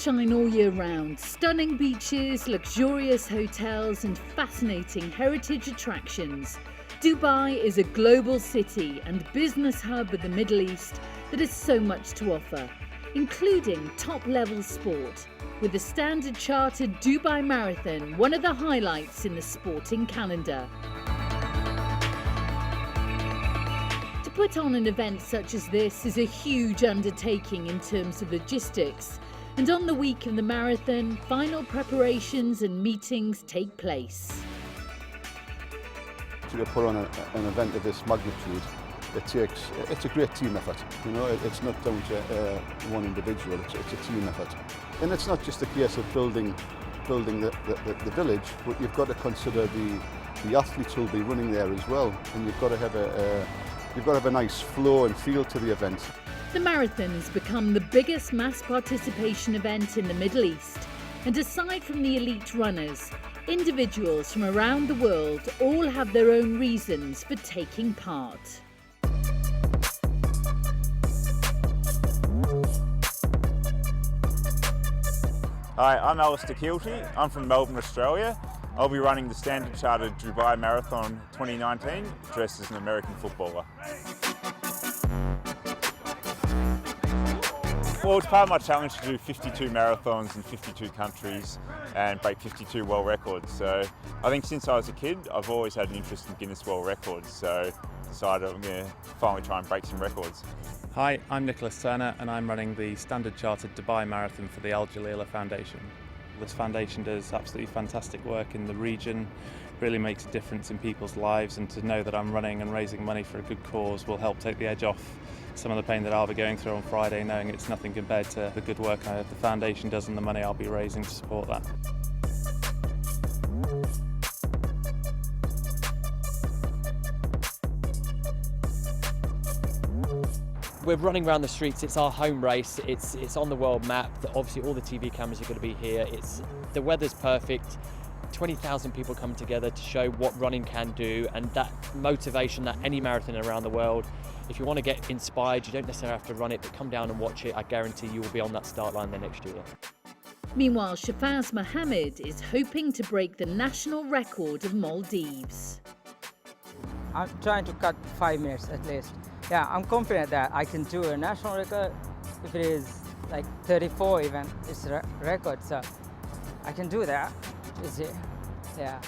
sunshine all year round, stunning beaches, luxurious hotels and fascinating heritage attractions. Dubai is a global city and business hub of the Middle East that has so much to offer, including top-level sport, with the Standard Chartered Dubai Marathon one of the highlights in the sporting calendar. To put on an event such as this is a huge undertaking in terms of logistics, and on the week of the marathon, final preparations and meetings take place. To put on an event of this magnitude, it's a great team effort. You know, it's not down to one individual, it's a team effort. And it's not just a case of building the village, but you've got to consider the athletes who'll be running there as well, and you've got to have a nice flow and feel to the event. The marathon has become the biggest mass participation event in the Middle East, and aside from the elite runners, individuals from around the world all have their own reasons for taking part. Hi, I'm Alistair Keelty. I'm from Melbourne, Australia. I'll be running the Standard Chartered Dubai Marathon 2019, dressed as an American footballer. Well, it's part of my challenge to do 52 marathons in 52 countries and break 52 world records. So I think since I was a kid, I've always had an interest in Guinness World Records. So I decided I'm going to finally try and break some records. Hi, I'm Nicholas Turner and I'm running the Standard Chartered Dubai Marathon for the Al Jalila Foundation. This foundation does absolutely fantastic work in the region, really makes a difference in people's lives, and to know that I'm running and raising money for a good cause will help take the edge off some of the pain that I'll be going through on Friday, knowing it's nothing compared to the good work the foundation does and the money I'll be raising to support that. We're running around the streets, it's our home race, it's on the world map, obviously all the TV cameras are going to be here, the weather's perfect, 20,000 people come together to show what running can do, and that motivation that any marathon around the world, if you want to get inspired, you don't necessarily have to run it, but come down and watch it, I guarantee you will be on that start line the next year. Meanwhile, Shafaz Mohammed is hoping to break the national record of Maldives. I'm trying to cut 5 minutes at least. Yeah, I'm confident that I can do a national record. If it is like 34 even, it's a record, so I can do that. Easy, yeah.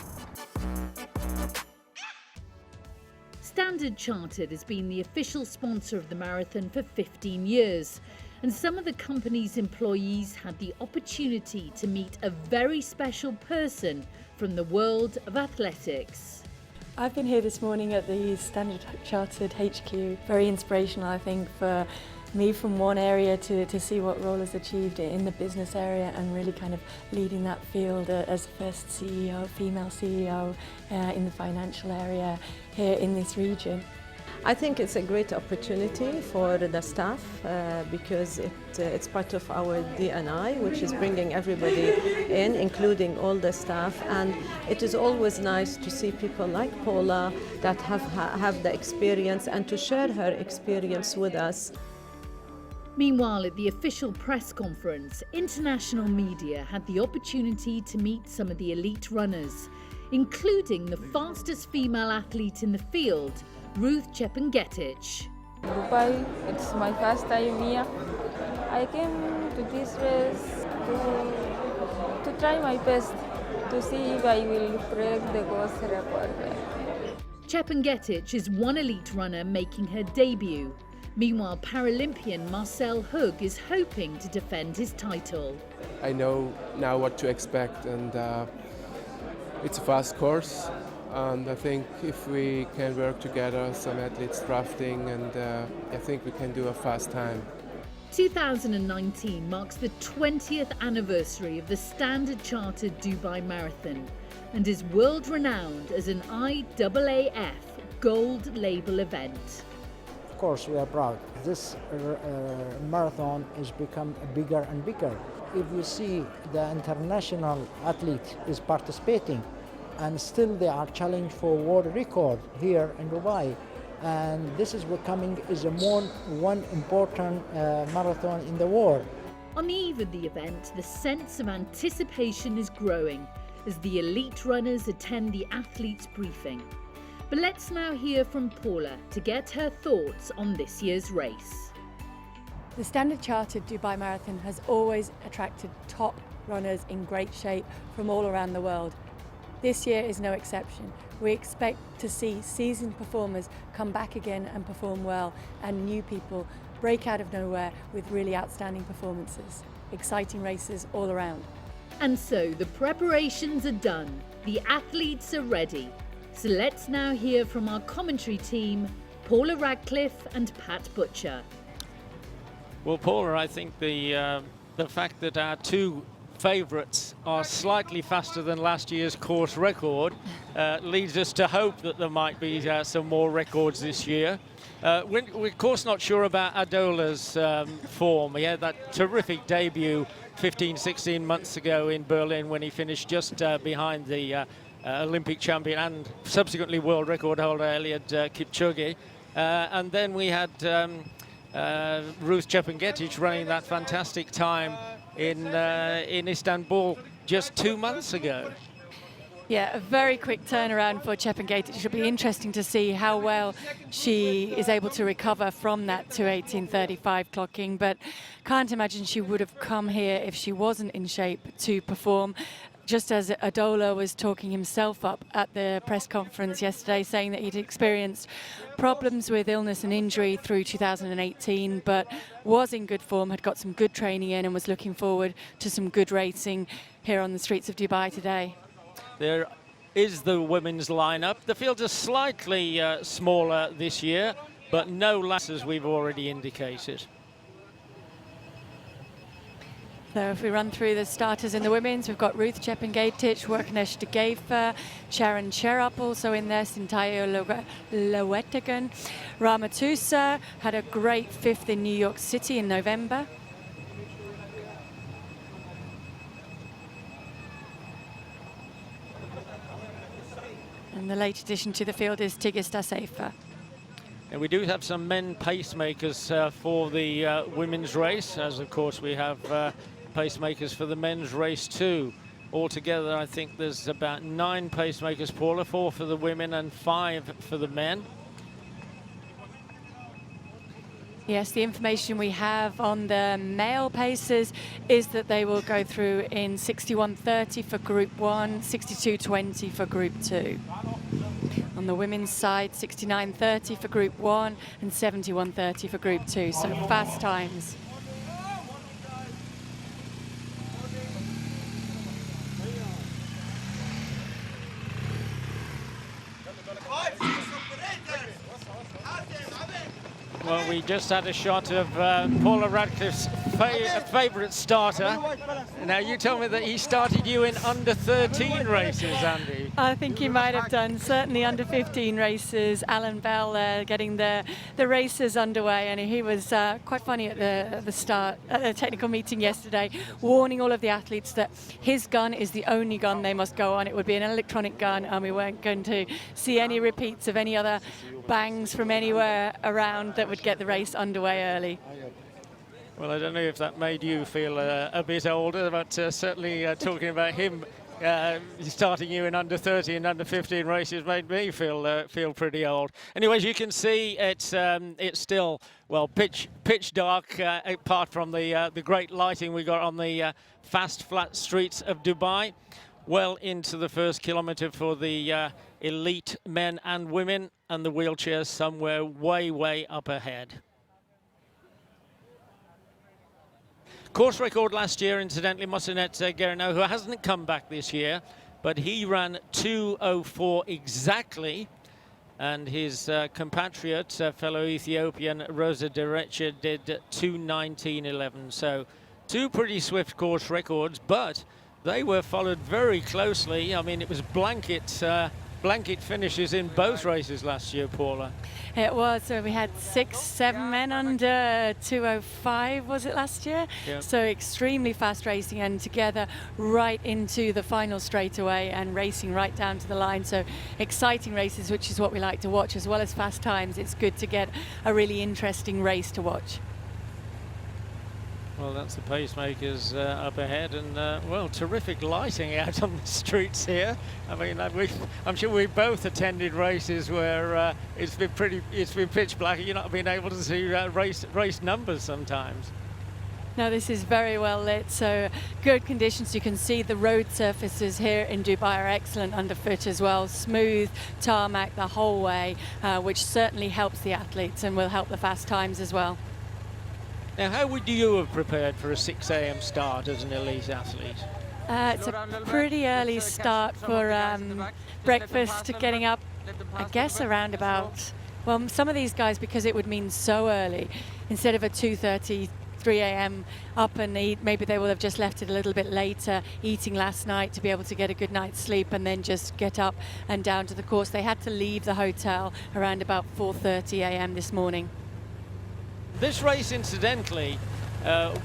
Standard Chartered has been the official sponsor of the marathon for 15 years, and some of the company's employees had the opportunity to meet a very special person from the world of athletics. I've been here this morning at the Standard Chartered HQ. Very inspirational, I think, for me from one area to see what Roll has achieved in the business area and really kind of leading that field as the first CEO, female CEO in the financial area here in this region. I think it's a great opportunity for the staff because it's part of our D&I, which is bringing everybody in, including all the staff, and it is always nice to see people like Paula that have the experience and to share her experience with us. Meanwhile, at the official press conference, international media had the opportunity to meet some of the elite runners, including the fastest female athlete in the field, Ruth Chepengetich. Dubai, it's my first time here. I came to this race to try my best to see if I will break the course record. Chepengetich is one elite runner making her debut. Meanwhile, Paralympian Marcel Hug is hoping to defend his title. I know now what to expect, and it's a fast course. And I think if we can work together, some athletes drafting, and I think we can do a fast time. 2019 marks the 20th anniversary of the Standard Chartered Dubai Marathon and is world-renowned as an IAAF Gold Label event. Of course, we are proud. This marathon has become bigger and bigger. If you see the international athlete is participating, and still they are challenged for world record here in Dubai. And this is becoming one important marathon in the world. On the eve of the event, the sense of anticipation is growing as the elite runners attend the athletes' briefing. But let's now hear from Paula to get her thoughts on this year's race. The Standard Chartered Dubai Marathon has always attracted top runners in great shape from all around the world. This year is no exception. We expect to see seasoned performers come back again and perform well, and new people break out of nowhere with really outstanding performances. Exciting races all around. And so the preparations are done. The athletes are ready. So let's now hear from our commentary team, Paula Radcliffe and Pat Butcher. Well, Paula, I think the fact that our two favourites are slightly faster than last year's course record leads us to hope that there might be some more records this year. We're of course not sure about Adola's form. He had that terrific debut 15-16 months ago in Berlin when he finished just behind the Olympic champion and subsequently world record holder Eliud Kipchoge. And then we had Ruth Chepngetich running that fantastic time in Istanbul just 2 months ago. Yeah, a very quick turnaround for Chepngetich. It should be interesting to see how well she is able to recover from that 2:18:35 clocking, but can't imagine she would have come here if she wasn't in shape to perform. Just as Adola was talking himself up at the press conference yesterday, saying that he'd experienced problems with illness and injury through 2018, but was in good form, had got some good training in and was looking forward to some good racing here on the streets of Dubai today. There is the women's lineup. The fields are slightly smaller this year, but no less, as we've already indicated. So if we run through the starters in the women's, we've got Ruth Chepngetich, Worknesh de Geefer, Sharon Cherop also in there, Sintayo Lowettigan. Ramatusa had a great fifth in New York City in November. And the late addition to the field is Tigist Assefa. And we do have some men pacemakers for the women's race, as of course we have pacemakers for the men's race too. Altogether, I think there's about 9 pacemakers, Paula, 4 for the women and 5 for the men. Yes, the information we have on the male pacers is that they will go through in 61:30 for Group 1, 62:20 for Group 2. On the women's side, 69:30 for Group 1 and 71:30 for Group 2, so fast times. Well, we just had a shot of Paula Radcliffe's favourite starter. Now, you tell me that he started you in under 13 races, Andy. I think he might have done certainly under 15 races. Alan Bell getting the races underway, and he was quite funny at the start, at the technical meeting yesterday, warning all of the athletes that his gun is the only gun they must go on. It would be an electronic gun, and we weren't going to see any repeats of any other bangs from anywhere around that would get the race underway early. Well, I don't know if that made you feel a bit older, but certainly talking about him starting you in under 30 and under 15 races made me feel pretty old. Anyways, you can see it's still, well, pitch dark apart from the great lighting we got on the fast, flat streets of Dubai. Well into the first kilometre for the elite men and women, and the wheelchairs somewhere way up ahead. Course record last year, incidentally, Mosenet Gerino, who hasn't come back this year, but he ran 2:04 exactly, and his compatriot, fellow Ethiopian Rosa Derecha, did 2:19:11. So 2 pretty swift course records, but they were followed very closely. I mean, it was blanket finishes in both races last year, Paula. It was. So we had 6-7 men under 2:05, was it last year? Yeah. So extremely fast racing, and together right into the final straightaway and racing right down to the line. So exciting races, which is what we like to watch, as well as fast times. It's good to get a really interesting race to watch. Well, that's the pacemakers up ahead, and well, terrific lighting out on the streets here. I mean, I'm sure we both attended races where it's been pitch black. You're not being able to see race numbers sometimes. No, this is very well lit, so good conditions. You can see the road surfaces here in Dubai are excellent underfoot as well. Smooth tarmac the whole way, which certainly helps the athletes and will help the fast times as well. Now, how would you have prepared for a 6 a.m. start as an elite athlete? It's a pretty early start for breakfast, getting up, I guess, around about, well, some of these guys, because it would mean so early, instead of a 2:30, 3 a.m. up and eat, maybe they will have just left it a little bit later, eating last night to be able to get a good night's sleep and then just get up and down to the course. They had to leave the hotel around about 4:30 a.m. this morning. This race, incidentally,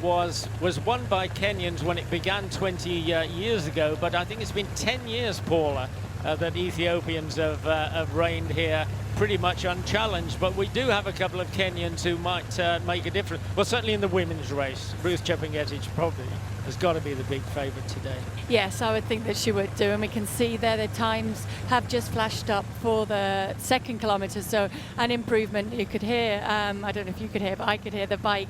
was won by Kenyans when it began 20 years ago, but I think it's been 10 years, Paula, that Ethiopians have reigned here pretty much unchallenged, but we do have a couple of Kenyans who might make a difference. Well, certainly in the women's race, Ruth Chepngetich probably has got to be the big favourite today. Yes, I would think that she would do, and we can see there the times have just flashed up for the second kilometre, so an improvement. You could hear, I don't know if you could hear, but I could hear the bike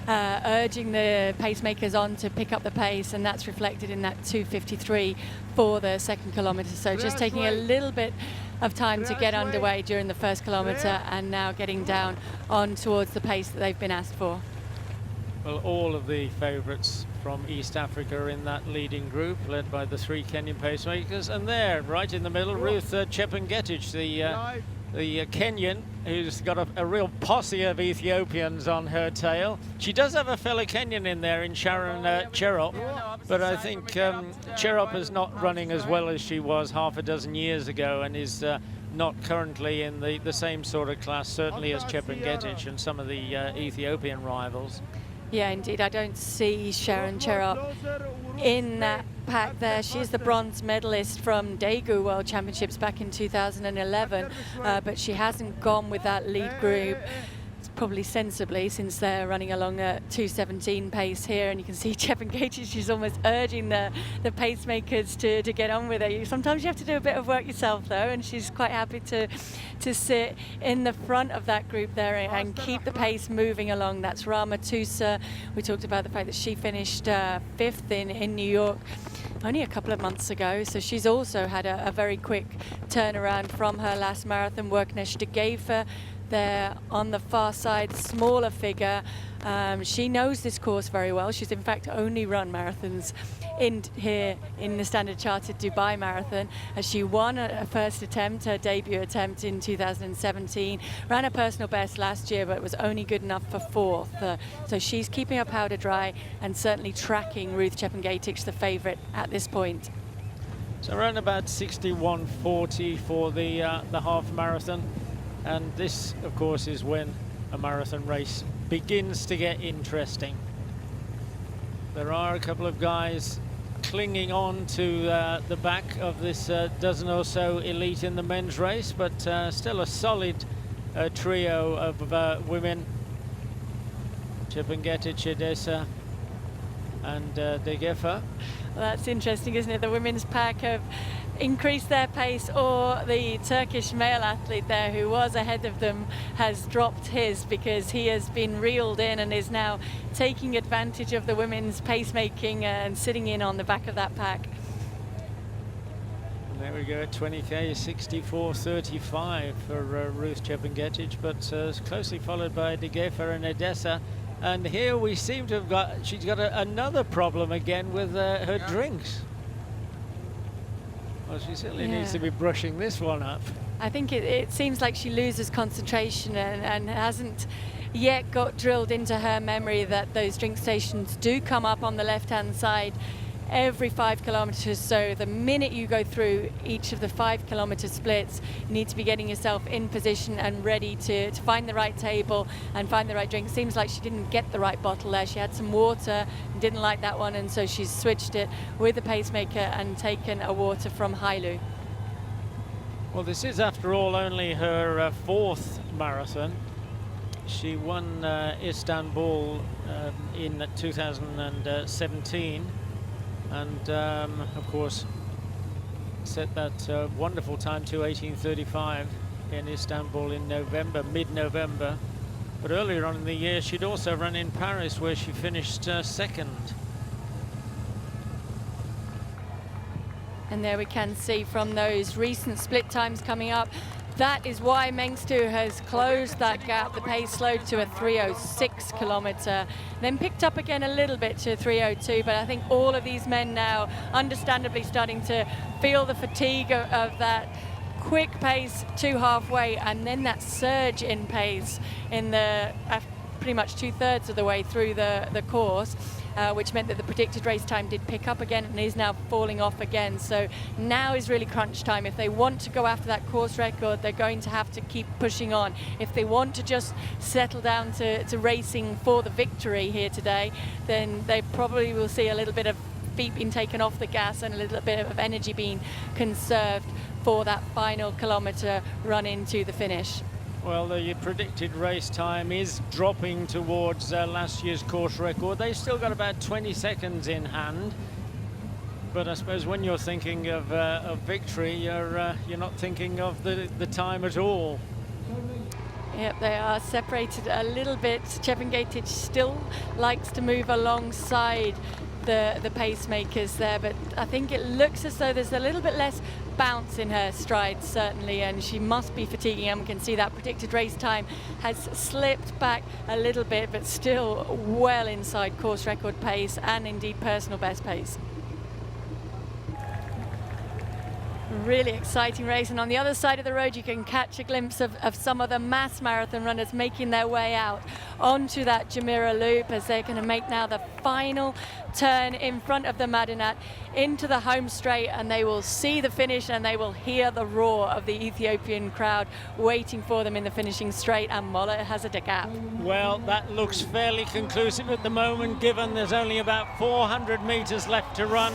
urging the pacemakers on to pick up the pace, and that's reflected in that 2:53 for the second kilometre. So just taking a little bit of time to get underway during the first kilometre and now getting down on towards the pace that they've been asked for. Well, all of the favourites from East Africa in that leading group, led by the 3 Kenyan pacemakers, and there, right in the middle, Ruth Chepngetich, the Kenyan, who's got a real posse of Ethiopians on her tail. She does have a fellow Kenyan in there in Sharon Cherop, but I think Cherop is not running as well as she was half a dozen years ago, and is not currently in the same sort of class, certainly as Chepngetich and some of the Ethiopian rivals. Yeah, indeed. I don't see Sharon Cherop in that pack there. She's the bronze medalist from Daegu World Championships back in 2011, but she hasn't gone with that lead group. It's probably sensibly, since they're running along a 2:17 pace here, and you can see Chepngetich, she's almost urging the pacemakers to get on with it. Sometimes you have to do a bit of work yourself though, and she's quite happy to sit in the front of that group there and keep the pace moving along. That's Rama Tusa. We talked about the fact that she finished 5th in New York only a couple of months ago, so she's also had a very quick turnaround from her last marathon. Worknesh de Gever there on the far side, smaller figure. She knows this course very well. She's in fact only run marathons here in the Standard Chartered Dubai Marathon. She won a first attempt, her debut attempt in 2017, ran a personal best last year, but was only good enough for 4th. So she's keeping her powder dry and certainly tracking Ruth Chepngetich, the favourite at this point. So around about 61:40 for the half marathon, and this, of course, is when a marathon race begins to get interesting. There are a couple of guys clinging on to the back of this dozen or so elite in the men's race, but still a solid trio of women. Chepngetich, Edessa and de Gever. Well, that's interesting, isn't it? The women's pack have increased their pace, or the Turkish male athlete there who was ahead of them has dropped his because he has been reeled in and is now taking advantage of the women's pacemaking and sitting in on the back of that pack. And there we go at 20k, 64:35 for Ruth Chepngetich, but closely followed by de Gever and Edessa. And here we seem to have she's got another problem again with her drinks. Well, she certainly needs to be brushing this one up. I think it seems like she loses concentration and hasn't yet got drilled into her memory that those drink stations do come up on the left-hand side every 5 kilometres. So the minute you go through each of the 5 kilometre splits, you need to be getting yourself in position and ready to find the right table and find the right drink. Seems like she didn't get the right bottle there. She had some water and didn't like that one, and so she's switched it with the pacemaker and taken a water from Hailu. Well, this is, after all, only her 4th marathon, She won Istanbul in 2017 and of course set that wonderful time to 18:35 in Istanbul in November, mid-November. But earlier on in the year she'd also run in Paris where she finished second. And there we can see from those recent split times coming up, that is why Mengstu has closed that gap. The pace slowed to a 3:06 kilometre, then picked up again a little bit to 3:02. But I think all of these men now, understandably, starting to feel the fatigue of that quick pace to halfway, and then that surge in pace in the pretty much 2/3 of the way through the course. Which meant that the predicted race time did pick up again and is now falling off again. So now is really crunch time. If they want to go after that course record, they're going to have to keep pushing on. If they want to just settle down to racing for the victory here today, then they probably will see a little bit of feet being taken off the gas and a little bit of energy being conserved for that final kilometre run into the finish. Well, the predicted race time is dropping towards last year's course record. They've still got about 20 seconds in hand. But I suppose when you're thinking of victory, you're not thinking of the time at all. Yep, they are separated a little bit. Chepngetich still likes to move alongside the pacemakers there, but I think it looks as though there's a little bit less bounce in her strides, certainly, and she must be fatiguing, and we can see that predicted race time has slipped back a little bit, but still well inside course record pace and indeed personal best pace. Really exciting race, and on the other side of the road you can catch a glimpse of some of the mass marathon runners making their way out onto that Jumeirah loop as they're going to make now the final turn in front of the Madinat into the home straight, and they will see the finish and they will hear the roar of the Ethiopian crowd waiting for them in the finishing straight, and Molla has a gap. Well, that looks fairly conclusive at the moment, given there's only about 400 meters left to run.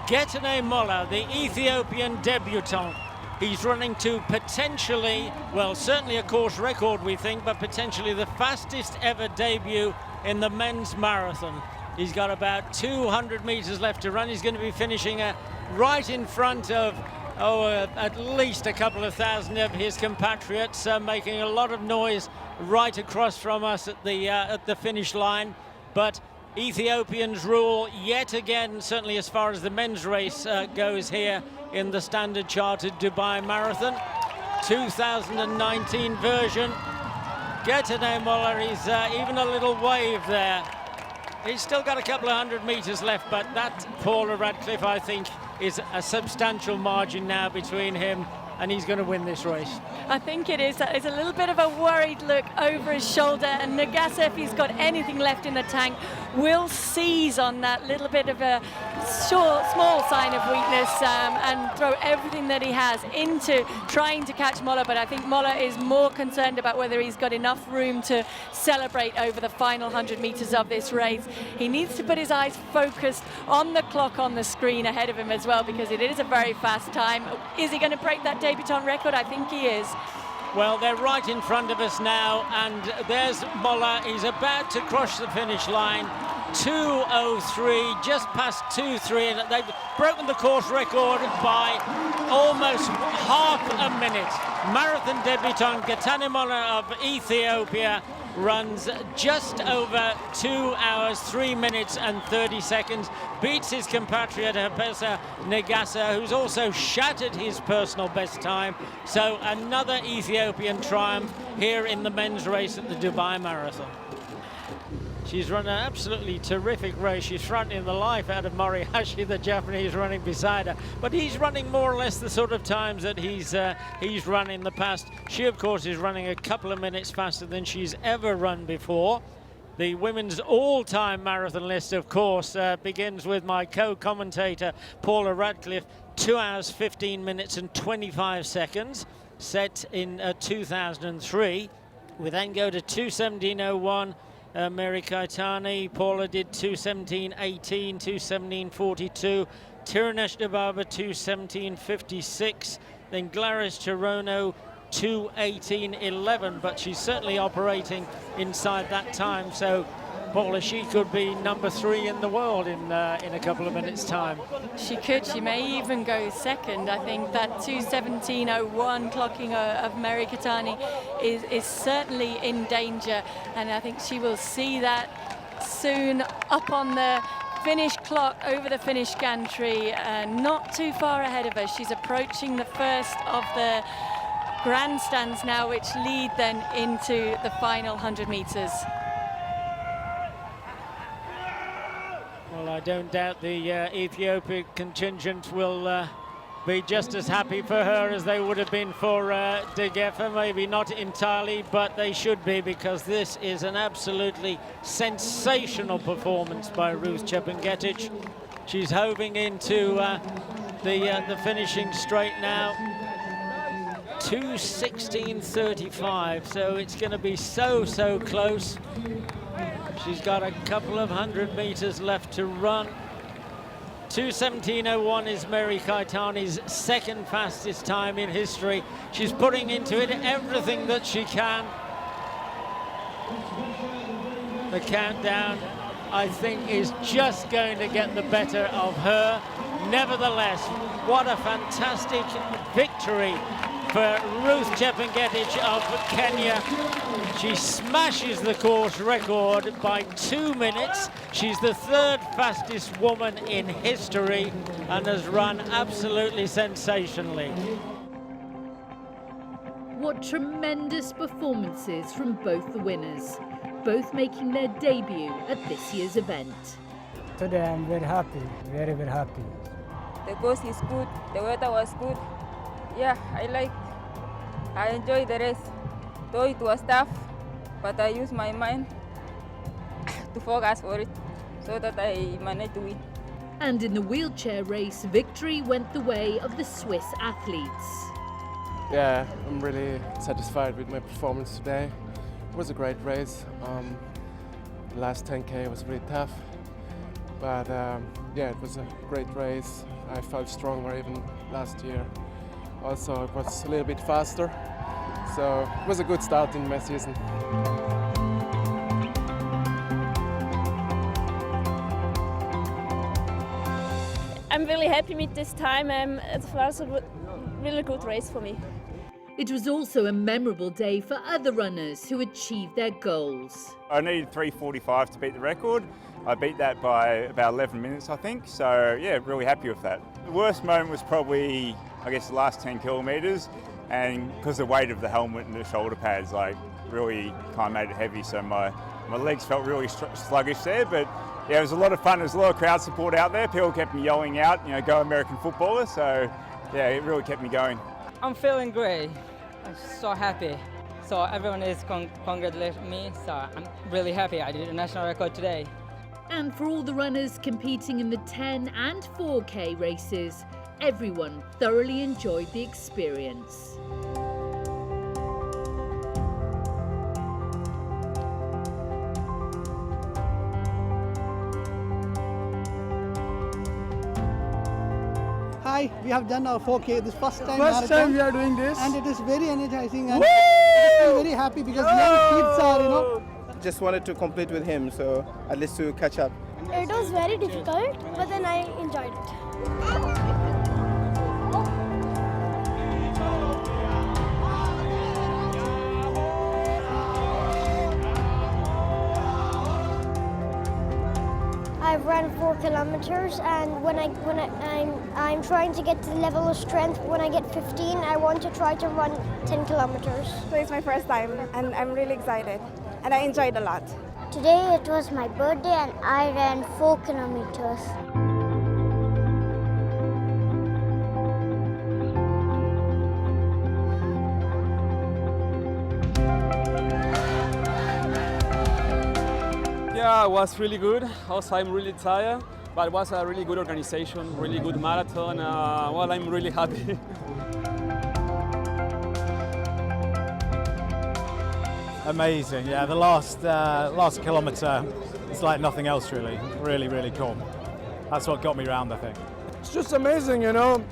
Getene Molla, the Ethiopian debutant, he's running to potentially, well, certainly a course record, we think, but potentially the fastest ever debut in the men's marathon. He's got about 200 meters left to run. He's going to be finishing right in front of, at least a couple of thousand of his compatriots, making a lot of noise right across from us at the finish line. But Ethiopians rule yet again, certainly as far as the men's race goes here in the Standard Chartered Dubai Marathon 2019 version. Getene Molla, he's even a little wave there. He's still got a couple of 100 meters left, but that Paula Radcliffe, I think, is a substantial margin now between him, and he's going to win this race. I think it is. It's a little bit of a worried look over his shoulder, and Nagasa, if he's got anything left in the tank, will seize on that little bit of a small sign of weakness and throw everything that he has into trying to catch Molla. But I think Molla is more concerned about whether he's got enough room to celebrate over the final 100 meters of this race. He needs to put his eyes focused on the clock on the screen ahead of him as well, because it is a very fast time. Is he going to break that debutant record? I think he is. Well, they're right in front of us now, and there's Molla. He's about to cross the finish line. 2:03, just past 2:03, and they've broken the course record by almost half a minute. Marathon debutant Getene Molla of Ethiopia runs just over 2 hours, 3 minutes and 30 seconds, beats his compatriot Hepesa Negasa, who's also shattered his personal best time. So another Ethiopian triumph here in the men's race at the Dubai Marathon. She's run an absolutely terrific race. She's fronting the life out of Morihashi, the Japanese, running beside her. But he's running more or less the sort of times that he's run in the past. She, of course, is running a couple of minutes faster than she's ever run before. The women's all-time marathon list, of course, begins with my co-commentator, Paula Radcliffe, 2 hours, 15 minutes and 25 seconds, set in 2003. We then go to 2:17:01. Mary Kaitani, Paula did 2:17:18, 2:17:42, Tiranesh Dababa 2:17:56, then Gladys Chirono 2:18:11, but she's certainly operating inside that time. So Paula, she could be number 3 in the world in a couple of minutes' time. She could. She may even go second. I think that 2:17:01 clocking of Mary Keitany is certainly in danger, and I think she will see that soon up on the finish clock over the finish gantry, not too far ahead of her. She's approaching the first of the grandstands now, which lead then into the final 100 meters. Well, I don't doubt the Ethiopian contingent will be just as happy for her as they would have been for Degefa. Maybe not entirely, but they should be, because this is an absolutely sensational performance by Ruth Chepngetich. She's hoving into the finishing straight now. 2:16:35, so it's going to be so close. She's got a couple of 100 meters left to run. 2:17:01 is Mary Keitany's second fastest time in history. She's putting into it everything that she can. The countdown, I think, is just going to get the better of her. Nevertheless, what a fantastic victory for Ruth Chepngetich of Kenya. She smashes the course record by 2 minutes. She's the 3rd fastest woman in history and has run absolutely sensationally. What tremendous performances from both the winners, both making their debut at this year's event. Today I'm very happy, very happy. The course is good, the weather was good. Yeah, I enjoyed the race. Though it was tough, but I used my mind to focus for it so that I managed to win. And in the wheelchair race, victory went the way of the Swiss athletes. Yeah, I'm really satisfied with my performance today. It was a great race. The last 10K was really tough, but yeah, it was a great race. I felt stronger even last year. Also, it was a little bit faster, so it was a good start in my season. I'm really happy with this time. It was a really good race for me. It was also a memorable day for other runners who achieved their goals. I needed 3:45 to beat the record. I beat that by about 11 minutes, I think. So yeah, really happy with that. The worst moment was probably, I guess, the last 10 kilometres, and because the weight of the helmet and the shoulder pads, like, really kind of made it heavy. So my legs felt really sluggish there, but yeah, it was a lot of fun. There was a lot of crowd support out there. People kept me yelling out, you know, "Go American footballer!" So yeah, it really kept me going. I'm feeling great. I'm so happy. So everyone is congratulating me. So I'm really happy. I did a national record today. And for all the runners competing in the 10 and 4K races, everyone thoroughly enjoyed the experience. Hi, we have done our 4K this first time. First time we are doing this, and it is very energizing, and I'm very happy because young kids are, you know. Just wanted to compete with him, so at least to catch up. It was very difficult, but then I enjoyed it. I've run 4 kilometers, and when I'm trying to get to the level of strength. When I get 15, I want to try to run 10 kilometers. So it's my first time, and I'm really excited, and I enjoyed a lot. Today it was my birthday, and I ran 4 kilometers. Yeah, it was really good. Also, I'm really tired, but it was a really good organization, really good marathon. Well, I'm really happy. Amazing, yeah. The last kilometre, it's like nothing else really. Really, really cool. That's what got me round, I think. It's just amazing, you know.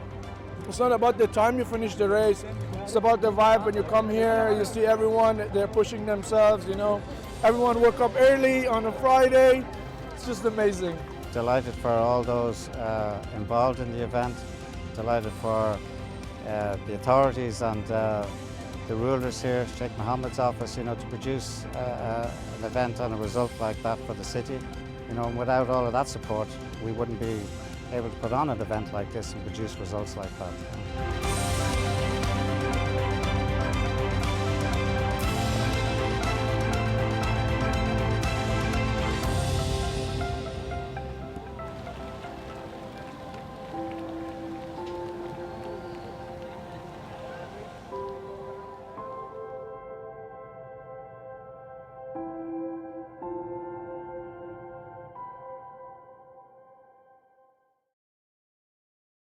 It's not about the time you finish the race. It's about the vibe when you come here. You see everyone, they're pushing themselves, you know. Everyone woke up early on a Friday. It's just amazing. Delighted for all those involved in the event. Delighted for the authorities and the rulers here, Sheikh Mohammed's office, you know, to produce an event and a result like that for the city. You know, and without all of that support, we wouldn't be able to put on an event like this and produce results like that.